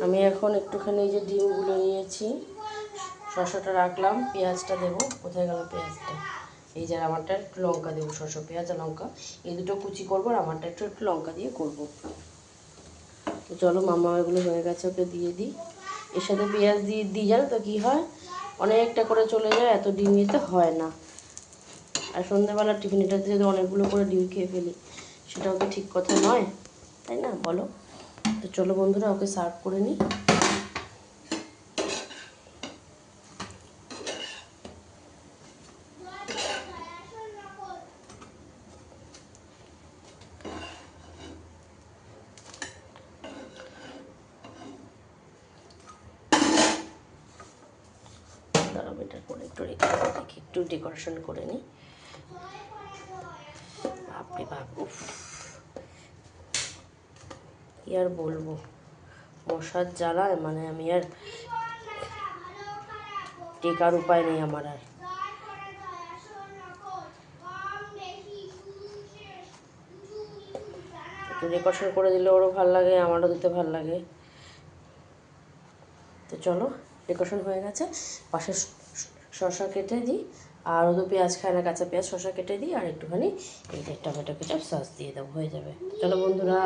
আমি এখন একটুখানি এই যে ডিমগুলো নিয়েছি, শসাটা রাখলাম, পেঁয়াজটা দেবো। কোথায় গেল পেঁয়াজটা? এই যে আমারটা একটু লঙ্কা দেবো, শসা পেঁয়াজ আর লঙ্কা এই দুটো কুচি করবো, আর আমারটা একটু একটু লঙ্কা দিয়ে করবো। তো চলো, মামা এগুলো হয়ে গেছে, ওকে দিয়ে দিই। এর সাথে পেঁয়াজ দিয়ে দিই, জানো তো কী হয়, অনেকটা করে চলে যায়, এত ডিম নিতে হয় না। আর সন্ধ্যেবেলা টিফিনটাতে যদি অনেকগুলো করে ডিম খেয়ে ফেলি, সেটাও তো ঠিক কথা নয়, তাই না বলো? তো চলো বন্ধুরা, ওকে সার্ভ করে নিই। দাঁড়াও, এটা করে একটু রেখে দেখি, একটু ডেকোরেশন করে নিই। বাপরে বাপ, উফ, কি আর বলবো, মশার জ্বালায় মানে আমি আর টেকার উপায় নেই আমার আর। একটু ডেকোরেশন করে দিলে ওরও ভালো লাগে, আমারও দিতে ভালো লাগে। তো চলো, ডেকোরেশন হয়ে গেছে, পাশে শসা কেটে দিই, আর ও তো পেঁয়াজ খায় না, কাঁচা পেঁয়াজ, শসা কেটে দিই, আর একটুখানি এই যে টমেটো কেচাপ সস দিয়ে দেবো, হয়ে যাবে। চলো বন্ধুরা।